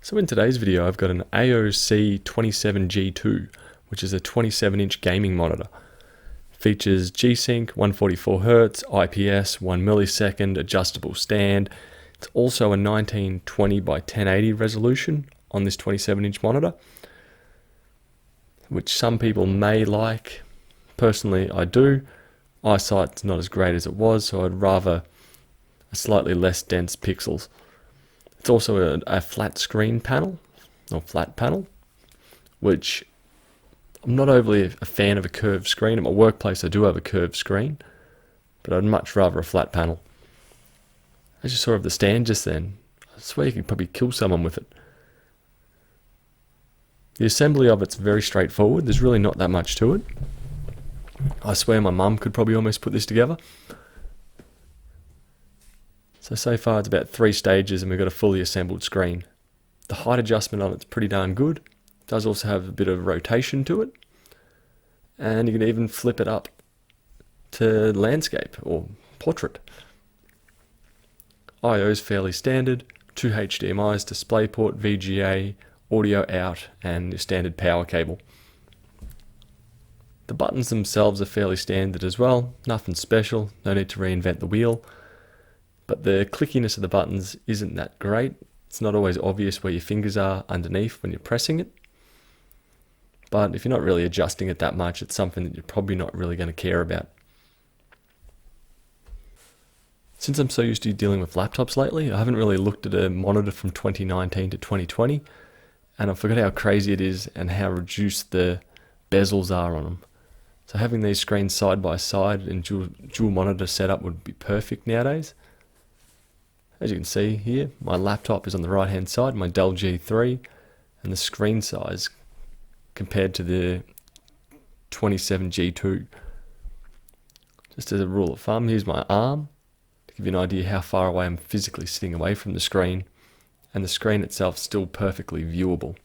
So in today's video I've got an AOC G27G2, which is a 27-inch gaming monitor. Features G-Sync, 144Hz, IPS, 1 millisecond, adjustable stand. It's also a 1920 by 1080 resolution on this 27-inch monitor, which some people may like. Personally, I do. Eyesight's not as great as it was, so I'd rather a slightly less dense pixels. It's also a flat screen panel, or flat panel, which I'm not overly a fan of a curved screen. At my workplace I do have a curved screen, but I'd much rather a flat panel. As you saw of the stand just then, I swear you could probably kill someone with it. The assembly of it's very straightforward. There's really not that much to it. I swear my mum could probably almost put this together. So far it's about 3 stages and we've got a fully assembled screen. The height adjustment on it's pretty darn good. It does also have a bit of rotation to it. And you can even flip it up to landscape or portrait. I/O is fairly standard. 2 HDMIs, DisplayPort, VGA, audio out, and your standard power cable. The buttons themselves are fairly standard as well. Nothing special, no need to reinvent the wheel. But the clickiness of the buttons isn't that great. It's not always obvious where your fingers are underneath when you're pressing it. But if you're not really adjusting it that much, it's something that you're probably not really going to care about. Since I'm so used to dealing with laptops lately, I haven't really looked at a monitor from 2019 to 2020, and I forgot how crazy it is and how reduced the bezels are on them. So having these screens side by side in dual monitor setup would be perfect nowadays. As you can see here, my laptop is on the right hand side, my Dell G3, and the screen size compared to the 27G2. Just as a rule of thumb, here's my arm, to give you an idea how far away I'm physically sitting away from the screen, and the screen itself is still perfectly viewable.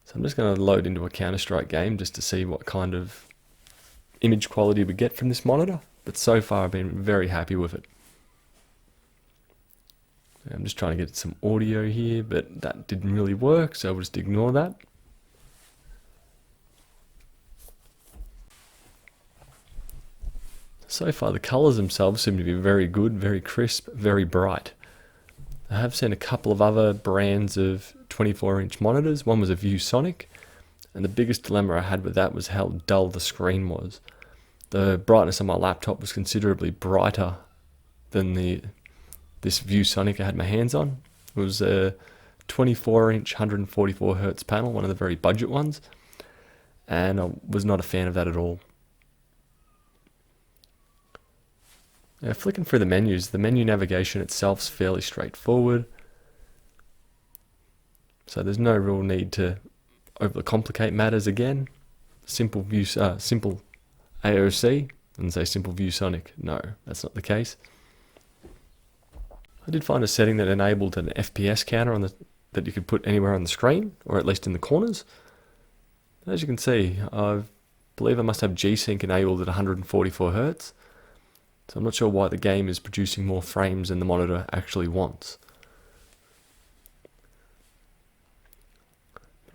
So I'm just going to load into a Counter-Strike game just to see what kind of image quality we get from this monitor, but so far I've been very happy with it. I'm just trying to get some audio here, but that didn't really work, so we'll just ignore that. So far the colours themselves seem to be very good, very crisp, very bright. I have seen a couple of other brands of 24-inch monitors. One was a ViewSonic, and the biggest dilemma I had with that was how dull the screen was. The brightness on my laptop was considerably brighter than this ViewSonic I had my hands on. It was a 24-inch 144Hz panel, one of the very budget ones, and I was not a fan of that at all. Now, flicking through the menus, the menu navigation itself is fairly straightforward, so there's no real need to overcomplicate matters again. Simple AOC, and say simple ViewSonic. No, that's not the case. I did find a setting that enabled an FPS counter that you could put anywhere on the screen, or at least in the corners. As you can see, I believe I must have G-Sync enabled at 144Hz, so I'm not sure why the game is producing more frames than the monitor actually wants.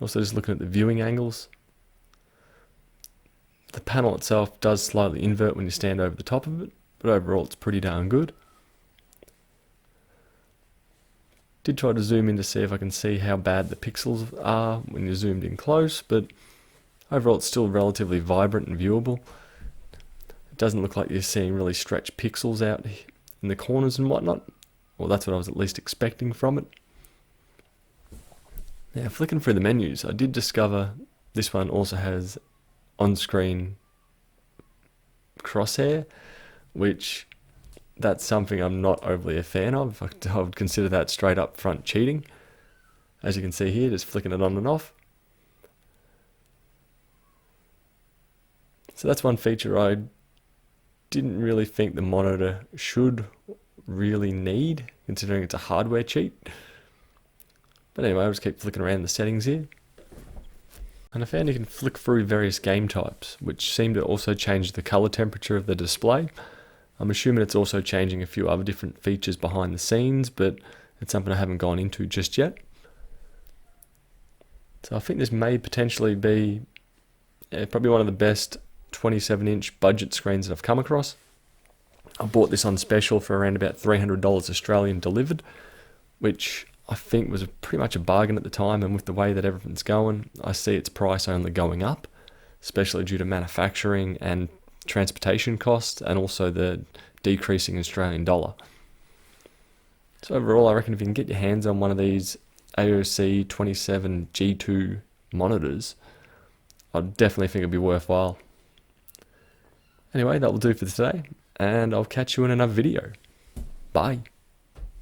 Also just looking at the viewing angles, the panel itself does slightly invert when you stand over the top of it, but overall it's pretty darn good. Did try to zoom in to see if I can see how bad the pixels are when you're zoomed in close, but overall it's still relatively vibrant and viewable. It doesn't look like you're seeing really stretched pixels out in the corners and whatnot. Well, that's what I was at least expecting from it. Now, flicking through the menus, I did discover this one also has on-screen crosshair, which that's something I'm not overly a fan of. I would consider that straight up front cheating. As you can see here, just flicking it on and off. So that's one feature I didn't really think the monitor should really need, considering it's a hardware cheat. But anyway, I'll just keep flicking around the settings here. And I found you can flick through various game types, which seem to also change the color temperature of the display. I'm assuming it's also changing a few other different features behind the scenes, but It's something I haven't gone into just yet. So I think this may potentially be probably one of the best 27-inch budget screens that I've come across. I bought this on special for around about $300 Australian delivered, which I think was pretty much a bargain at the time, and with the way that everything's going, I see its price only going up, especially due to manufacturing and transportation costs, and also the decreasing Australian dollar. So overall, I reckon if you can get your hands on one of these AOC G27G2 monitors, I definitely think it'd be worthwhile. Anyway, that will do for today, and I'll catch you in another video. Bye.